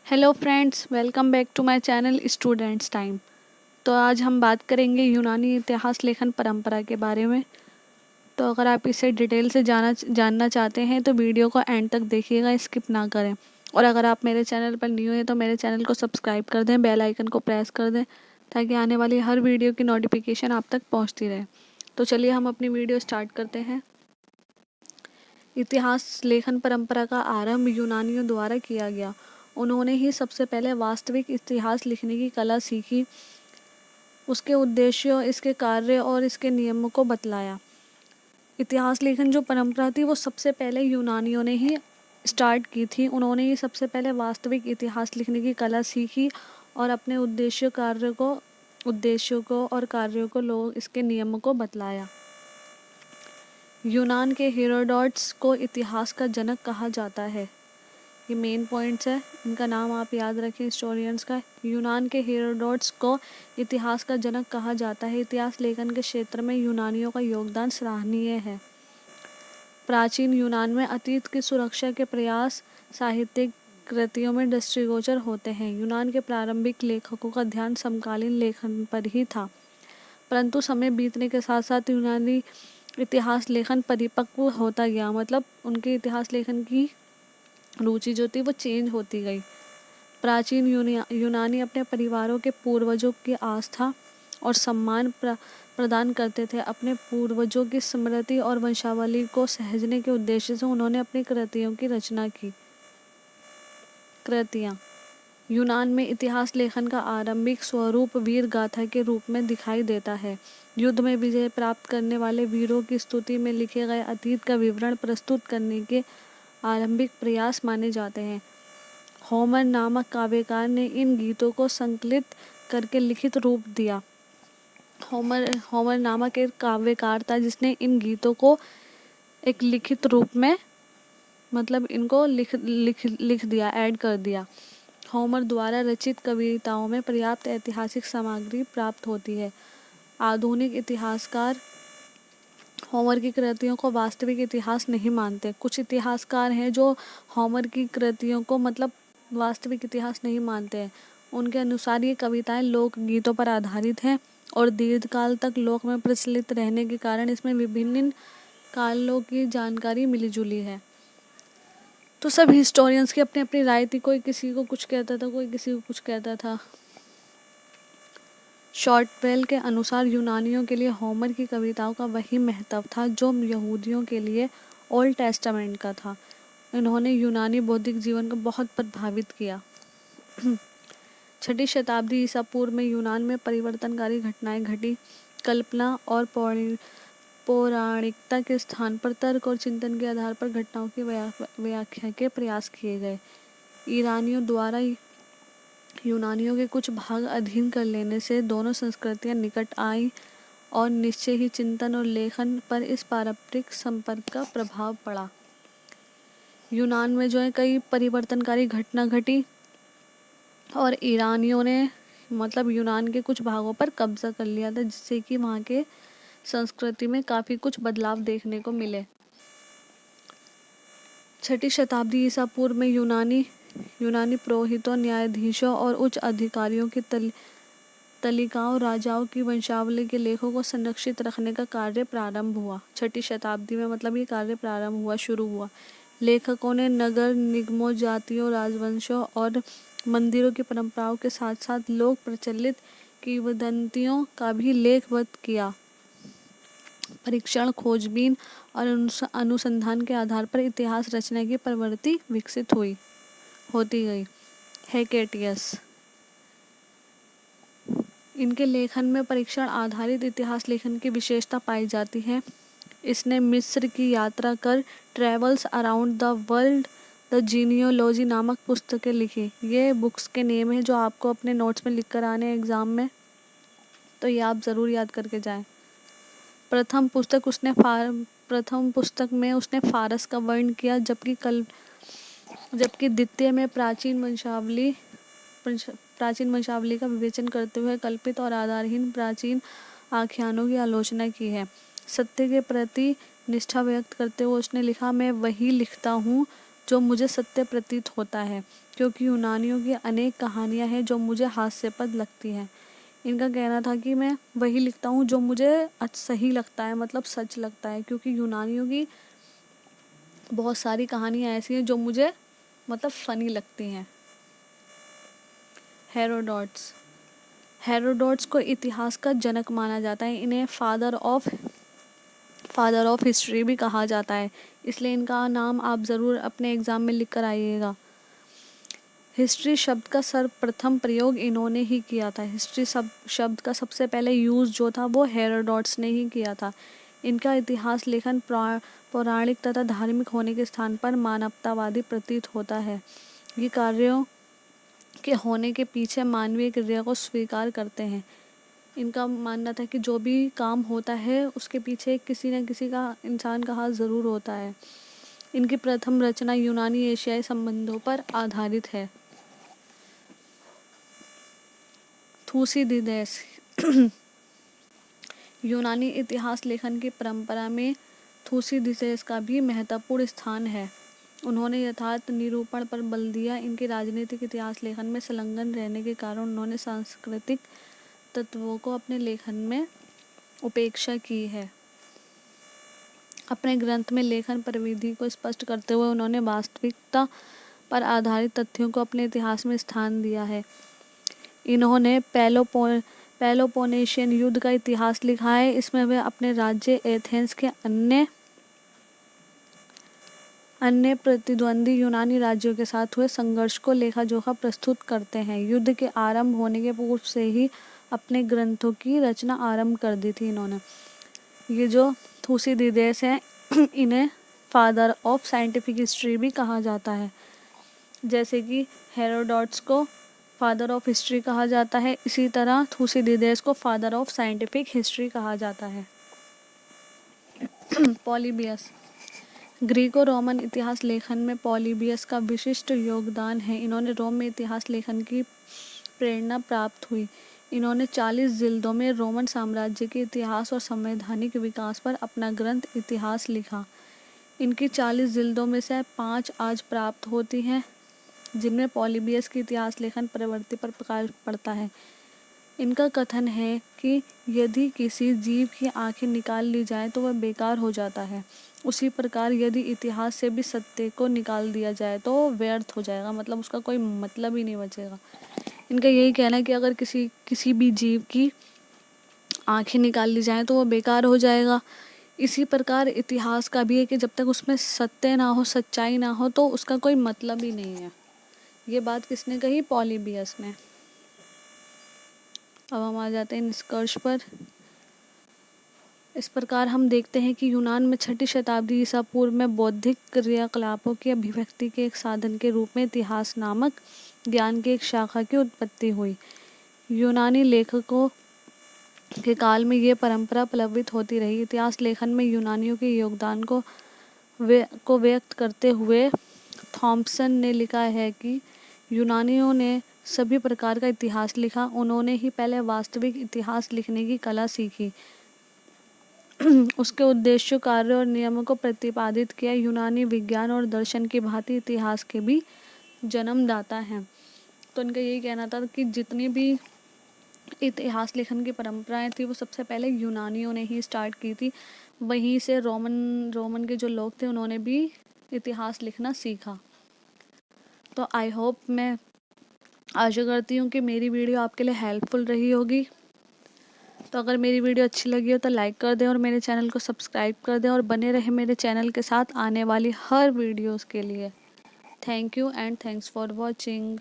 Hello friends, welcome back to my channel students time. तो आज हम बात करेंगे यूनानी इतिहास लेखन परंपरा के बारे में। तो अगर आप इसे डिटेल से जानना चाहते हैं तो वीडियो को एंड तक देखिएगा, स्किप ना करें। और अगर आप मेरे चैनल पर न्यू हैं तो मेरे चैनल को सब्सक्राइब कर दें, बेल आइकन को प्रेस कर दें ताकि आने वाली हर वीडियो की नोटिफिकेशन आप तक पहुँचती रहे। तो चलिए हम अपनी वीडियो स्टार्ट करते हैं। इतिहास लेखन परंपरा का आरंभ यूनानियों द्वारा किया गया। उन्होंने ही सबसे पहले वास्तविक इतिहास लिखने की कला सीखी, उसके उद्देश्यों, इसके कार्य और इसके नियमों को बतलाया। इतिहास लेखन जो परंपरा थी वो सबसे पहले यूनानियों ने ही स्टार्ट की थी। उन्होंने ही सबसे पहले वास्तविक इतिहास लिखने की कला सीखी और अपने उद्देश्यों को और कार्यों को लोग इसके नियमों को बतलाया। यूनान के हेरोडोटस को इतिहास का जनक कहा जाता है। ये मेन पॉइंट्स है, इनका नाम आप याद रखें हिस्टोरियंस का। यूनान के हेरोडोटस को इतिहास का जनक कहा जाता है। इतिहास लेखन के क्षेत्र में यूनानियों का योगदान सराहनीय है। प्राचीन यूनान में अतीत की सुरक्षा के प्रयास साहित्यिक कृतियों में दृष्टिगोचर होते हैं। यूनान के प्रारंभिक लेखकों का ध्यान समकालीन लेखन पर ही था, परंतु समय बीतने के साथ साथ यूनानी इतिहास लेखन परिपक्व होता गया। मतलब उनके इतिहास लेखन की रुचि जो थी वो चेंज होती गई। प्राचीन यूनानी अपने परिवारों के पूर्वजों की आस्था और सम्मान प्रदान करते थे। अपने पूर्वजों की स्मृति और वंशावली को सहेजने के उद्देश्य से उन्होंने अपनी कृतियों की रचना की। कृतियाँ यूनान में इतिहास लेखन का आरंभिक स्वरूप वीर गाथा के रूप में दिखाई देता है। युद्ध में विजय प्राप्त करने वाले वीरों की स्तुति में लिखे गए अतीत का विवरण प्रस्तुत करने के आरंभिक प्रयास माने जाते हैं। होमर नामक काव्यकार ने इन गीतों को संकलित करके लिखित रूप दिया। होमर नामक एक काव्यकार था जिसने इन गीतों को एक लिखित रूप में मतलब इनको लिख दिया, ऐड कर दिया। होमर द्वारा रचित कविताओं में पर्याप्त ऐतिहासिक सामग्री प्राप्त होती है। आधुनिक इतिहासकार होमर की कृतियों को वास्तविक इतिहास नहीं मानते। कुछ इतिहासकार हैं जो होमर की कृतियों को मतलब वास्तविक इतिहास नहीं मानते हैं। उनके अनुसार ये कविताएं लोक गीतों पर आधारित हैं और दीर्घकाल तक लोक में प्रचलित रहने के कारण इसमें विभिन्न कालों की जानकारी मिली जुली है। तो सब हिस्टोरियंस की अपनी अपनी राय थी, कोई किसी को कुछ कहता था, कोई किसी को कुछ कहता था। शॉर्टवेल के अनुसार यूनानियों के लिए होमर की कविताओं का वही महत्व था जो यहूदियों के लिए ओल्ड टेस्टामेंट का था। इन्होंने यूनानी बौद्धिक जीवन को बहुत प्रभावित किया। 6वीं शताब्दी ईसा पूर्व में यूनान में परिवर्तनकारी घटनाएं घटी। कल्पना और पौराणिकता के स्थान पर तर्क और चिंतन के आधार पर घटनाओं की व्याख्या के प्रयास किए गए। ईरानियों द्वारा यूनानियों के कुछ भाग अधीन कर लेने से दोनों संस्कृतियां निकट आईं और निश्चय ही चिंतन और लेखन पर इस पारंपरिक संपर्क का प्रभाव पड़ा। यूनान में जो है कई परिवर्तनकारी घटना घटी और ईरानियों ने मतलब यूनान के कुछ भागों पर कब्जा कर लिया था, जिससे कि वहाँ के संस्कृति में काफ़ी कुछ बदलाव देखने को मिले। 6वीं शताब्दी ईसा पूर्व में यूनानी पुरोहितों, न्यायाधीशों और उच्च अधिकारियों की तलिकाओं, राजाओं की वंशावली के लेखों को संरक्षित रखने का कार्य प्रारंभ हुआ। 6वीं शताब्दी में मतलब ये कार्य शुरू हुआ। लेखकों ने नगर निगमों, जातियों, राजवंशों और मंदिरों की परंपराओं के साथ साथ लोक प्रचलित किंवदंतियों का भी लेखबद्ध किया। परीक्षण, खोजबीन और अनुसंधान के आधार पर इतिहास रचना की प्रवृत्ति विकसित होती गई। हेकेटियस इनके लेखन में परीक्षण आधारित इतिहास लेखन की विशेषता पाई जाती है। इसने मिस्र की यात्रा कर travels around the world the genealogy नामक पुस्तकें लिखी। ये बुक्स के नेम है जो आपको अपने नोट्स में लिख कर आने एग्ज़ाम में, तो ये आप ज़रूर याद करके जाएं। प्रथम पुस्तक में उसने फारस का वर्णन किया, जबकि द्वितीय में प्राचीन वंशावली का विवेचन करते हुए कल्पित और आधारहीन प्राचीन आख्यानों की आलोचना की है। सत्य के प्रति निष्ठा व्यक्त करते हुए उसने लिखा, मैं वही लिखता हूँ जो मुझे सत्य प्रतीत होता है, क्योंकि यूनानियों की अनेक कहानियाँ हैं जो मुझे हास्यास्पद लगती हैं। इनका कहना था कि मैं वही लिखता हूँ जो मुझे सही लगता है, मतलब सच लगता है, क्योंकि यूनानियों की बहुत सारी कहानियाँ ऐसी हैं जो मुझे मतलब फ़नी लगती हैं। हेरोडोट्स हेरोडोट्स को इतिहास का जनक माना जाता है। इन्हें फादर ऑफ हिस्ट्री भी कहा जाता है, इसलिए इनका नाम आप ज़रूर अपने एग्ज़ाम में लिख कर आइएगा। हिस्ट्री शब्द का सर्वप्रथम प्रयोग इन्होंने ही किया था। हिस्ट्री शब्द का सबसे पहले यूज़ जो था वो हेरोडोट्स ने ही किया था। इनका इतिहास लेखन पौराणिक तथा धार्मिक होने के स्थान पर मानवतावादी प्रतीत होता है। ये कार्यों के होने के पीछे मानवीय क्रिया को स्वीकार करते हैं। इनका मानना था कि जो भी काम होता है उसके पीछे किसी न किसी का इंसान का हाथ ज़रूर होता है। इनकी प्रथम रचना यूनानी एशियाई संबंधों पर आधारित है। थुसिदिडेस यूनानी इतिहास लेखन की परंपरा में थुसिदिडेस का भी महत्वपूर्ण स्थान है। उन्होंने यथार्थ निरूपण पर बल दिया। इनके राजनीतिक इतिहास लेखन में संलग्न रहने के कारण उन्होंने सांस्कृतिक तत्वों को अपने लेखन में उपेक्षा की है। अपने ग्रंथ में लेखन परिविधि को स्पष्ट करते हुए उन्होंने वास्तविकता पर आधारित तथ्यों को अपने इतिहास में स्थान दिया है। इन्होंने पेलोपोनेशियन युद्ध का इतिहास लिखा है। इसमें वे अपने राज्य एथेंस के अन्य प्रतिद्वंदी यूनानी राज्यों के साथ हुए संघर्ष को लेखा जोखा प्रस्तुत करते हैं। युद्ध के आरंभ होने के पूर्व से ही अपने ग्रंथों की रचना आरंभ कर दी थी इन्होंने। ये जो थुसिदिडेस हैं इन्हें फादर ऑफ साइंटिफिक हिस्ट्री भी कहा जाता है। जैसे कि हेरोडोट्स को फादर ऑफ हिस्ट्री कहा जाता है, इसी तरह थुसिदिडेस को फादर ऑफ साइंटिफिक हिस्ट्री कहा जाता है। पॉलीबियस ग्रीको रोमन इतिहास लेखन में पॉलीबियस का विशिष्ट योगदान है। इन्होंने रोम में इतिहास लेखन की प्रेरणा प्राप्त हुई। इन्होंने 40 जिल्दों में रोमन साम्राज्य के इतिहास और संवैधानिक विकास पर अपना ग्रंथ इतिहास लिखा। इनकी 40 जिल्दों में से 5 आज प्राप्त होती हैं, जिनमें पॉलीबियस की इतिहास लेखन प्रवृत्ति पर प्रकाश पड़ता है। इनका कथन है कि यदि किसी जीव की आंखें निकाल ली जाए तो वह बेकार हो जाता है, उसी प्रकार यदि इतिहास से भी सत्य को निकाल दिया जाए तो व्यर्थ हो जाएगा, मतलब उसका कोई मतलब ही नहीं बचेगा। इनका यही कहना है कि अगर किसी भी जीव की आंखें निकाल ली जाएं तो वह बेकार हो जाएगा। इसी प्रकार इतिहास का भी है कि जब तक उसमें सत्य ना हो, सच्चाई ना हो, तो उसका कोई मतलब ही नहीं है। ये बात किसने कही? पॉलीबियस ने। अब हम आ जाते हैं निष्कर्ष पर। इस प्रकार हम देखते हैं कि यूनान में 6ठी शताब्दी ईसा पूर्व में बौद्धिक क्रियाकलापों की अभिव्यक्ति के एक साधन के रूप में इतिहास नामक ज्ञान की एक शाखा की उत्पत्ति हुई। यूनानी लेखकों के काल में ये परंपरा प्लवित होती रही। इतिहास लेखन में यूनानियों के योगदान को व्यक्त करते हुए थॉम्पसन ने लिखा है कि यूनानियों ने सभी प्रकार का इतिहास लिखा। उन्होंने ही पहले वास्तविक इतिहास लिखने की कला सीखी, उसके उद्देश्यों, कार्यों और नियमों को प्रतिपादित किया। यूनानी विज्ञान और दर्शन की भांति इतिहास के भी जन्मदाता हैं। तो इनका यही कहना था कि जितनी भी इतिहास लेखन की परंपराएं थी वो सबसे पहले यूनानियों ने ही स्टार्ट की थी। वहीं से रोमन के जो लोग थे उन्होंने भी इतिहास लिखना सीखा। तो आई होप, मैं आशा करती हूँ कि मेरी वीडियो आपके लिए हेल्पफुल रही होगी। तो अगर मेरी वीडियो अच्छी लगी हो तो लाइक कर दें और मेरे चैनल को सब्सक्राइब कर दें और बने रहे मेरे चैनल के साथ आने वाली हर वीडियोस के लिए। Thank you and thanks for watching.